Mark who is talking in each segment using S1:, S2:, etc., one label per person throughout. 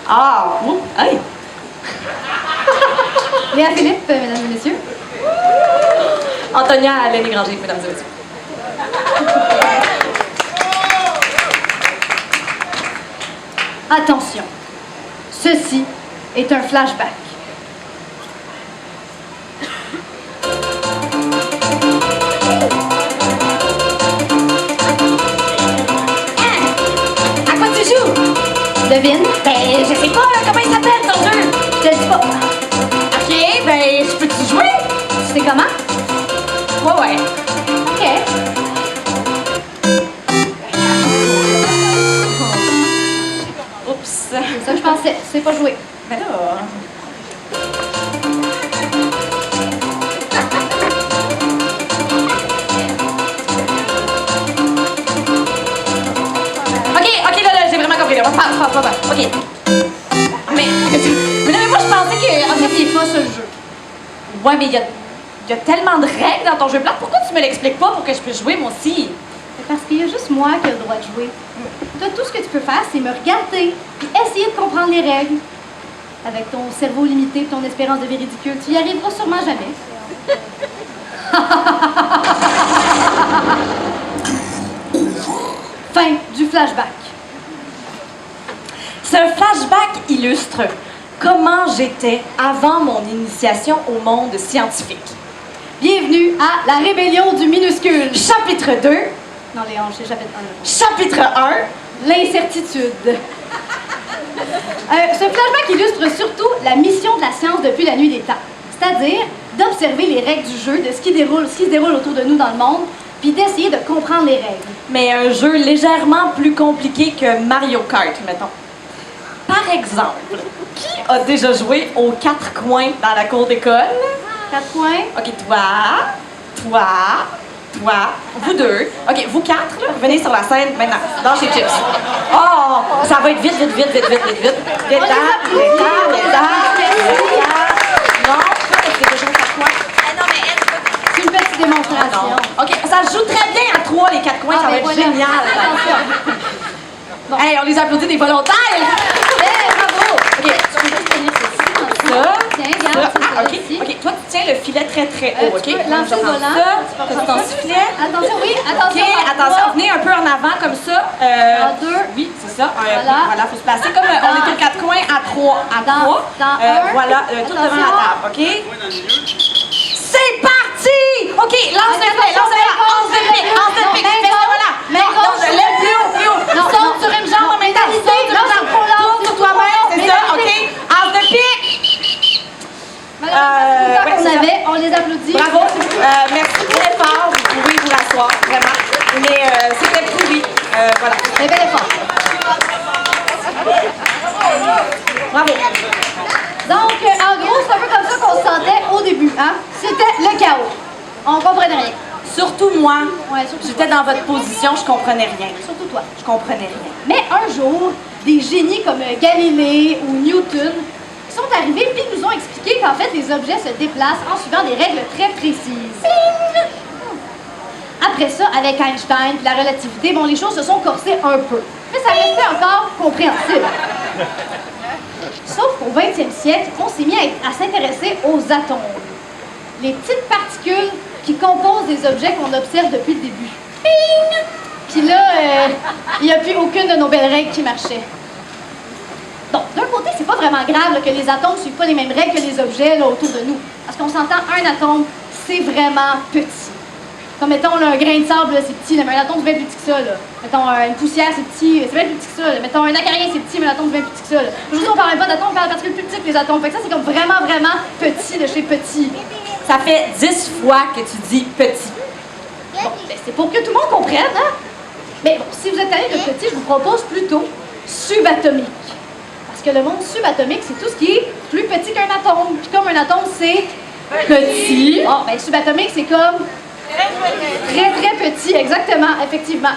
S1: Ah, oh, hey!
S2: Léa Philippe, mesdames et messieurs.
S1: Antonia Lenny Granger, mesdames et messieurs.
S2: Attention, ceci est un flashback.
S1: À quoi tu joues?
S2: Devine?
S1: Ben, je sais pas, comment il s'appelle ton jeu?
S2: Je te dis pas.
S1: Ok, ben, je peux-tu jouer?
S2: Tu sais comment?
S1: Ouais.
S2: OK.
S1: Oups.
S2: C'est ça que je pensais. Tu sais pas jouer.
S1: Ben là. Ok, là, j'ai vraiment compris. Là. Pas. Ok. Mais non, mais moi, je pensais que.
S2: En fait, il est pas sur le jeu.
S1: Ouais, mais il y a tellement de règles dans ton jeu plat. Pourquoi tu me l'expliques pas pour que je puisse jouer, moi aussi?
S2: C'est parce qu'il y a juste moi qui ai le droit de jouer. Toi, tout ce que tu peux faire, c'est me regarder puis essayer de comprendre les règles. Avec ton cerveau limité et ton espérance de vie ridicule, tu y arriveras sûrement jamais. Fin du flashback.
S1: Ce flashback illustre comment j'étais avant mon initiation au monde scientifique.
S2: Bienvenue à la rébellion du minuscule.
S1: Chapitre 2.
S2: Non, les hanches, c'est chapitre 1.
S1: Chapitre 1.
S2: L'incertitude. Ce flashback illustre surtout la mission de la science depuis la nuit des temps. C'est-à-dire d'observer les règles du jeu, de ce qui se déroule autour de nous dans le monde, puis d'essayer de comprendre les règles.
S1: Mais un jeu légèrement plus compliqué que Mario Kart, mettons. Par exemple, qui a déjà joué aux 4 coins dans la cour d'école?
S2: 4 points.
S1: OK, toi, vous deux. OK, vous 4, là, venez sur la scène maintenant. Dans chez Chips. Oh, ça va être vite. Viens là. Non, c'est déjà aux 4 coins.
S2: C'est une petite démonstration.
S1: Non. OK, ça se joue très bien à 3, les 4 coins, ça va être
S2: voilà.
S1: génial.
S2: Bon.
S1: Hey, on les applaudit des volontaires!
S2: Bravo!
S1: OK, tu peux juste tenir ceci comme ça.
S2: Tiens, regarde,
S1: Ça.
S2: c'est
S1: OK,
S2: ici.
S1: OK. Toi, tu tiens le filet très haut, OK?
S2: Tu peux lancer le
S1: Genre
S2: volant.
S1: Ça, tu ton sifflet.
S2: Attention, oui,
S1: OK,
S2: attention.
S1: attention, venez un peu en avant comme ça.
S2: En 2.
S1: Oui, c'est ça.
S2: Voilà.
S1: Faut se placer comme on est aux 4 coins à 3.
S2: Dans un.
S1: Voilà, tout devant la table, OK? C'est parti! OK, lance le pied, lance le pied. Fais-le, voilà. Lève plus haut. Saute sur une jambe en même temps. Saute sur une jambe. Tourne sur toi-même, c'est ça, OK? Lance de pied.
S2: Malheureusement,
S1: ouais,
S2: qu'on
S1: c'est
S2: avait, on les applaudit.
S1: Bravo. Merci pour l'effort. Vous pouvez vous rasseoir, vraiment. Mais c'était pourri. Voilà.
S2: Un bel effort.
S1: Bravo.
S2: Donc, en gros, c'est un peu comme ça qu'on se sentait au début. Hein? C'était le chaos. On comprenait rien.
S1: Surtout moi.
S2: Ouais, surtout
S1: J'étais dans votre position, je comprenais rien.
S2: Surtout toi.
S1: Je comprenais rien.
S2: Mais un jour, des génies comme Galilée ou Newton sont arrivés puis nous ont expliqué qu'en fait, les objets se déplacent en suivant des règles très précises. Après ça, avec Einstein et la relativité, bon, les choses se sont corsées un peu. Mais ça restait encore compréhensible. Sauf qu'au 20e siècle, on s'est mis à s'intéresser aux atomes. Les petites particules qui composent des objets qu'on observe depuis le début. Ping! Puis là, il n'y a plus aucune de nos belles règles qui marchait. Donc, d'un côté, c'est pas vraiment grave là, que les atomes ne suivent pas les mêmes règles que les objets là, autour de nous. Parce qu'on s'entend, un atome, c'est vraiment petit. Comme, mettons, là, un grain de sable, là, c'est petit, là, mais un atome, c'est bien plus petit que ça. Là. Mettons, une poussière, c'est petit, c'est bien plus petit que ça. Là. Mettons, un acarien, c'est petit, mais l'atome, c'est bien plus petit que ça. Là. Aujourd'hui, on parle même pas d'atomes, on parle de particules plus petites que les atomes. Fait que ça, c'est comme vraiment, vraiment petit de chez petit.
S1: Ça fait 10 fois que tu dis petit.
S2: Bon, ben, c'est pour que tout le monde comprenne, hein? Mais bon, si vous êtes allé de petit, je vous propose plutôt subatomique. Parce que le monde subatomique, c'est tout ce qui est plus petit qu'un atome. Puis comme un atome, c'est petit. Bon, ben subatomique, c'est comme très, très petit. Exactement, effectivement.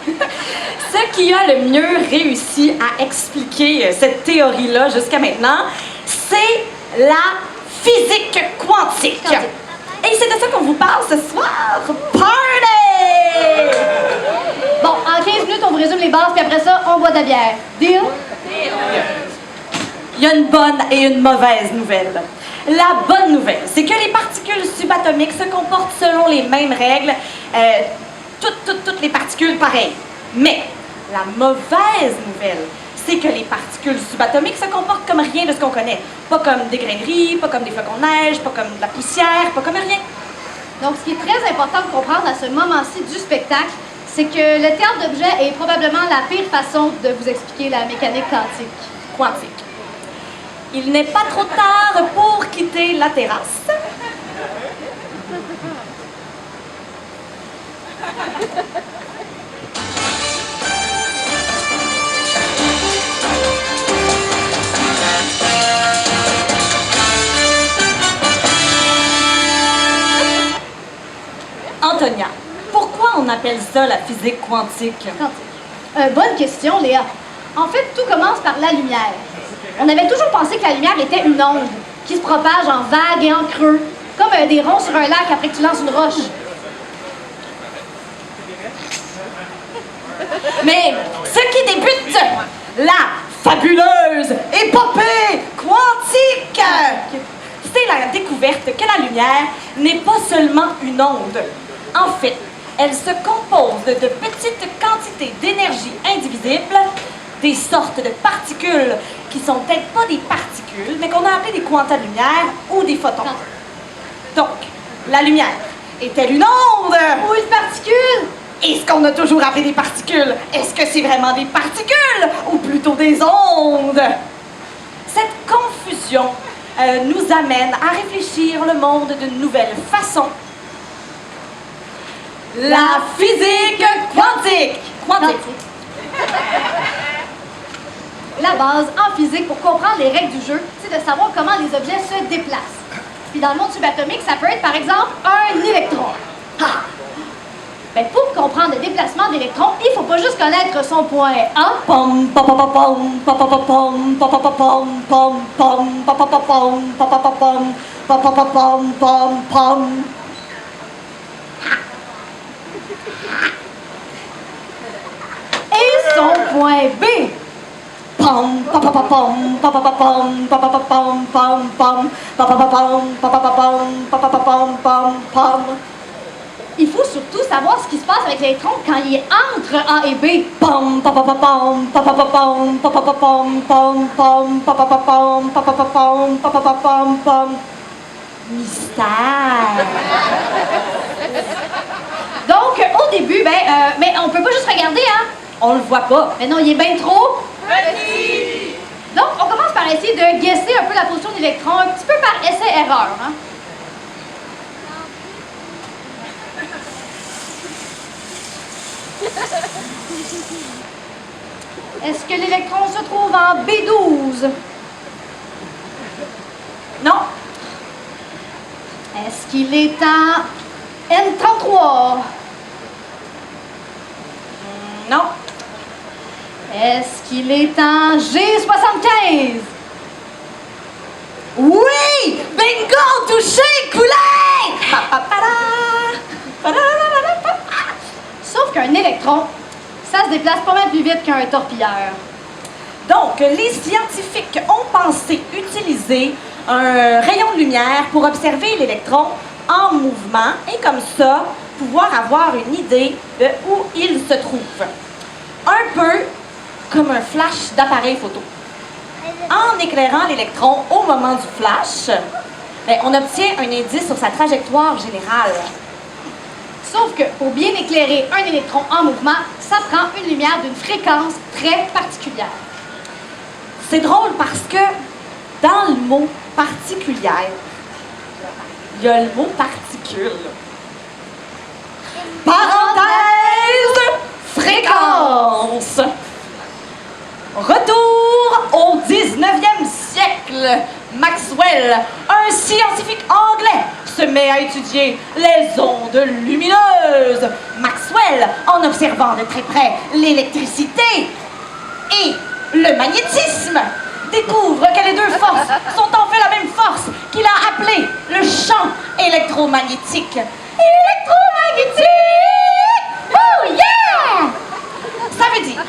S1: Ce qui a le mieux réussi à expliquer cette théorie-là jusqu'à maintenant, c'est la physique quantique. Et c'est de ça qu'on vous parle ce soir. Party!
S2: Bon, en 15 minutes, on vous résume les bases, puis après ça, on boit de la bière. Deal?
S1: Il y a une bonne et une mauvaise nouvelle. La bonne nouvelle, c'est que les particules subatomiques se comportent selon les mêmes règles, toutes les particules pareilles. Mais la mauvaise nouvelle, c'est que les particules subatomiques se comportent comme rien de ce qu'on connaît. Pas comme des grains de riz, pas comme des flocons de neige, pas comme de la poussière, pas comme rien.
S2: Donc, ce qui est très important de comprendre à ce moment-ci du spectacle, c'est que le théâtre d'objets est probablement la pire façon de vous expliquer la mécanique quantique.
S1: Il n'est pas trop tard pour quitter la terrasse. Antonia, pourquoi on appelle ça la physique quantique?
S2: Bonne question, Léa. En fait, tout commence par la lumière. On avait toujours pensé que la lumière était une onde qui se propage en vagues et en creux, comme des ronds sur un lac après que tu lances une roche.
S1: Mais ce qui débute la fabuleuse épopée quantique, c'est la découverte que la lumière n'est pas seulement une onde. En fait, elle se compose de petites quantités d'énergie indivisibles, des sortes de particules qui sont peut-être pas des particules, mais qu'on a appelées des quantas de lumière ou des photons. Donc, la lumière est-elle une onde?
S2: Ou une particule?
S1: Et ce qu'on a toujours appelé des particules, est-ce que c'est vraiment des particules ou plutôt des ondes? Cette confusion nous amène à réfléchir le monde d'une nouvelle façon. La physique quantique!
S2: La base en physique pour comprendre les règles du jeu, c'est de savoir comment les objets se déplacent. Puis dans le monde subatomique, ça peut être par exemple un électron. Ah! Ben, pour comprendre le déplacement d'électrons, il faut pas juste connaître son point A.
S1: Pom pom pom pom pom pom pom pom pom pom pom pom pom pom pom pom.
S2: Et son point B.
S1: Pom pom pom pom pom pom pom pom pom pom pom pom.
S2: Il faut surtout savoir ce qui se passe avec l'électron quand il est entre A et B.
S1: Pom pom pom pom pom pom pom pom pom pom pom pom. Mystère.
S2: Donc, au début, mais on peut pas juste regarder, hein?
S1: On le voit pas.
S2: Mais non, il est bien trop petit. Donc, on commence par essayer de guesser un peu la position de l'électron, un petit peu par essai-erreur, hein? Est-ce que l'électron se trouve en B12?
S1: Non.
S2: Est-ce qu'il est en N33?
S1: Non.
S2: Est-ce qu'il est en G75?
S1: Oui! Bingo! Touché! Coulé!
S2: Sauf qu'un électron, ça se déplace pas mal plus vite qu'un torpilleur.
S1: Donc, les scientifiques ont pensé utiliser un rayon de lumière pour observer l'électron en mouvement et comme ça, pouvoir avoir une idée de où il se trouve. Un peu comme un flash d'appareil photo. En éclairant l'électron au moment du flash, on obtient un indice sur sa trajectoire générale.
S2: Sauf que pour bien éclairer un électron en mouvement, ça prend une lumière d'une fréquence très particulière.
S1: C'est drôle parce que dans le mot particulière, il y a le mot particule. Parenthèse, fréquence. Retour au 19e siècle. Maxwell, un scientifique anglais, se met à étudier les ondes lumineuses. Maxwell, en observant de très près l'électricité et le magnétisme, découvre que les deux forces sont en fait la même force qu'il a appelée le champ électromagnétique. Électromagnétique! Oh yeah! Ça veut dire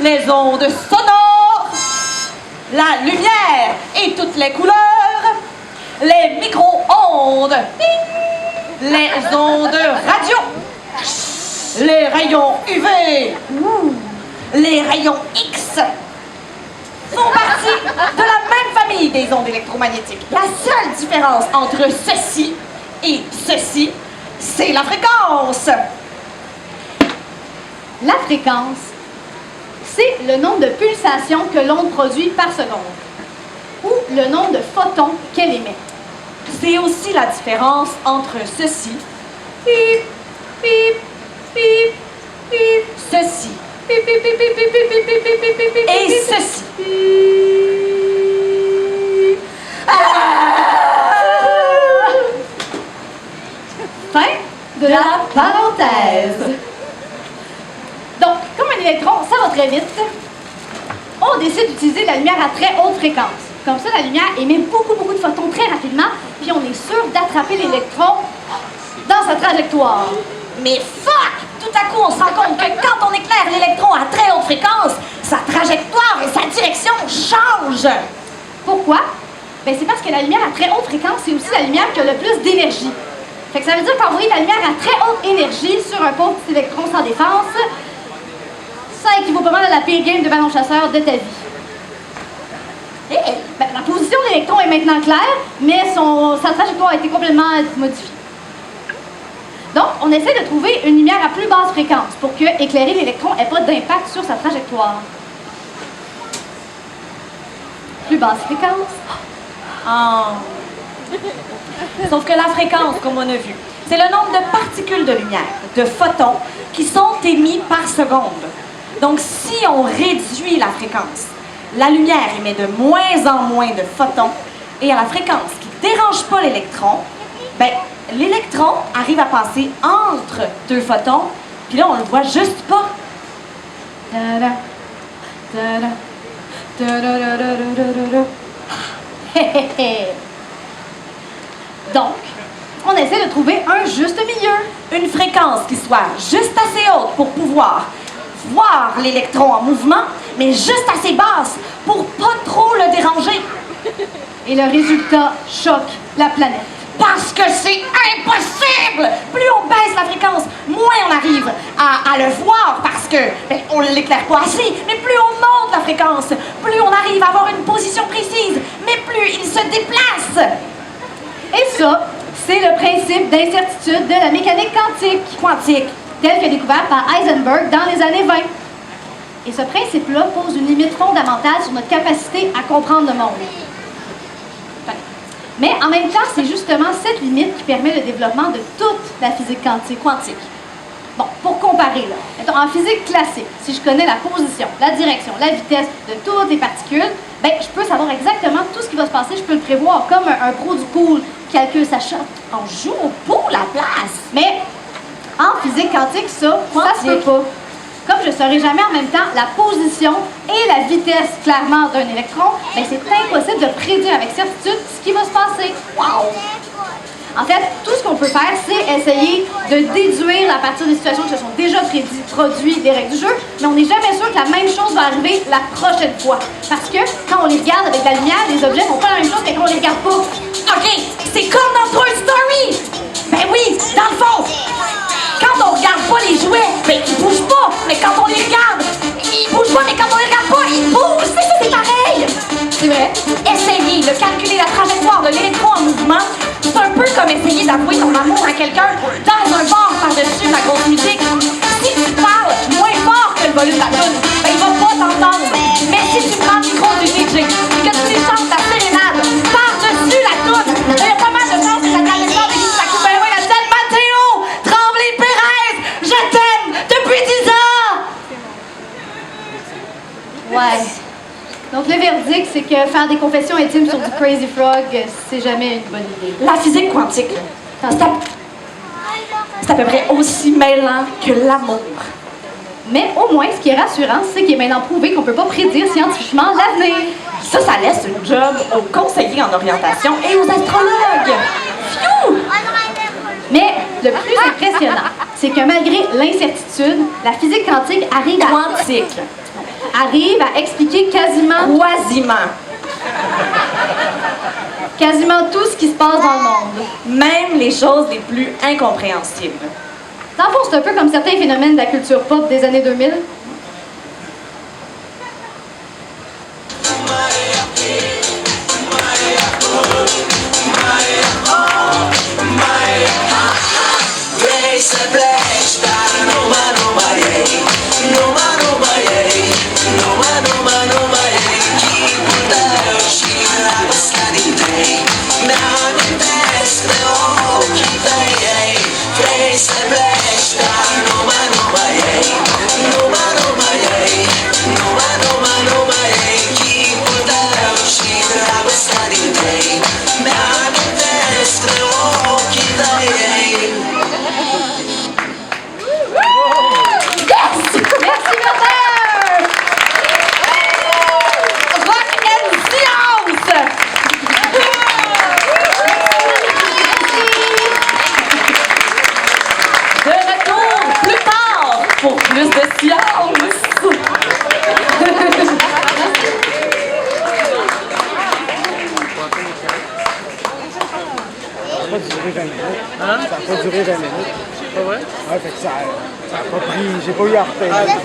S1: les ondes sonores, la lumière et toutes les couleurs, les micro-ondes, les ondes radio, les rayons UV, les rayons X font partie de la même famille des ondes électromagnétiques. La seule différence entre ceci et ceci, c'est la fréquence.
S2: La fréquence, c'est le nombre de pulsations que l'onde produit par seconde, ou le nombre de photons qu'elle émet.
S1: C'est aussi la différence entre ceci,
S2: Pip, pip, pip, pip,
S1: ceci
S2: pip, pip, pip, pip, pip, pip, pip, pip, pip, pip, pip,
S1: et
S2: pip.
S1: ceci.
S2: Fin de la parenthèse. Donc, comme un électron, ça va très vite, on décide d'utiliser la lumière à très haute fréquence. Comme ça, la lumière émet beaucoup de photons très rapidement, puis on est sûr d'attraper l'électron dans sa trajectoire.
S1: Mais fuck! Tout à coup, on se rend compte que quand on éclaire l'électron à très haute fréquence, sa trajectoire et sa direction changent.
S2: Pourquoi? Ben, c'est parce que la lumière à très haute fréquence, c'est aussi la lumière qui a le plus d'énergie. Fait que ça veut dire qu'envoyer de la lumière à très haute énergie sur un pauvre petit électron sans défense, ça équivaut pas mal à la pire game de ballon chasseur de ta vie. Ben, la position de l'électron est maintenant claire, mais sa trajectoire a été complètement modifiée. Donc, on essaie de trouver une lumière à plus basse fréquence pour que éclairer l'électron n'ait pas d'impact sur sa trajectoire. Plus basse fréquence.
S1: Ah. Sauf que la fréquence, comme on a vu, c'est le nombre de particules de lumière, de photons, qui sont émis par seconde. Donc, si on réduit la fréquence, la lumière émet de moins en moins de photons, et à la fréquence qui ne dérange pas l'électron, ben, l'électron arrive à passer entre deux photons, puis là, on le voit juste pas.
S2: Ta-da, ta-da, ta-da-da-da-da-da-da. Hé, hé, hé. Donc, on essaie de trouver un juste milieu.
S1: Une fréquence qui soit juste assez haute pour pouvoir voir l'électron en mouvement, mais juste assez basse pour pas trop le déranger.
S2: Et le résultat choque la planète.
S1: Parce que c'est impossible! Plus on baisse la fréquence, moins on arrive à le voir parce que on ne l'éclaire pas assez. Mais plus on monte la fréquence, plus on arrive à avoir une position précise, mais plus il se déplace.
S2: Et ça, c'est le principe d'incertitude de la mécanique quantique, tel que découvert par Heisenberg dans les années 20. Et ce principe-là pose une limite fondamentale sur notre capacité à comprendre le monde. Mais en même temps, c'est justement cette limite qui permet le développement de toute la physique quantique. Bon, pour comparer, là, mettons, en physique classique, si je connais la position, la direction, la vitesse de toutes les particules, ben, je peux savoir exactement tout ce qui va se passer, je peux le prévoir comme un pro du pool qui calcule sa shot.
S1: On joue au pool à place.
S2: Mais en physique quantique, ça se peut pas. Comme je ne saurais jamais en même temps la position et la vitesse, clairement, d'un électron, ben c'est impossible de prédire avec certitude ce qui va se passer. Wow! En fait, tout ce qu'on peut faire, c'est essayer de déduire à partir des situations qui se sont déjà produites des règles du jeu, mais on n'est jamais sûr que la même chose va arriver la prochaine fois. Parce que quand on les regarde avec la lumière, les objets font pas la même chose que quand on les regarde pas.
S1: OK, c'est comme dans Toy Story! Ben oui, dans le fond, quand on regarde pas les jouets, ben ils bougent pas. Mais quand on les regarde, ils bougent pas, mais quand on les regarde pas, ils bougent. C'est pareil!
S2: C'est vrai?
S1: Essayer de calculer la trajectoire de l'électron en mouvement, c'est un peu comme essayer d'avouer ton amour à quelqu'un dans un bar par-dessus la grosse musique. Si tu parles moins fort que le volume de la tune, ben il va pas t'entendre. Mais si tu prends le micro du DJ et que tu lui chantes ta sérénade par-dessus la tune, il y a pas mal de chances que la trajectoire de sa coupe. Ben oui, la tête Mathéo, Tremblay-Pérez, je t'aime depuis 10 ans!
S2: Ouais. Donc le verdict, c'est que faire des confessions intimes sur du Crazy Frog, c'est jamais une bonne idée.
S1: La physique quantique, c'est à peu près aussi mêlant que l'amour.
S2: Mais au moins, ce qui est rassurant, c'est qu'il est maintenant prouvé qu'on ne peut pas prédire scientifiquement l'avenir.
S1: Ça laisse une job aux conseillers en orientation et aux astrologues. Phew!
S2: Mais le plus impressionnant, c'est que malgré l'incertitude, la physique quantique arrive à...
S1: Quantique.
S2: arrive à expliquer quasiment tout ce qui se passe dans le monde.
S1: Même les choses les plus incompréhensibles.
S2: Dans le fond, c'est un peu comme certains phénomènes de la culture pop des années 2000.
S1: Pour plus de science!
S3: Ça n'a pas duré 20 minutes. Hein? Ça n'a pas duré 20 minutes.
S4: Pas vrai?
S3: Ouais, fait que ça a pas pris. J'ai pas eu à repayer.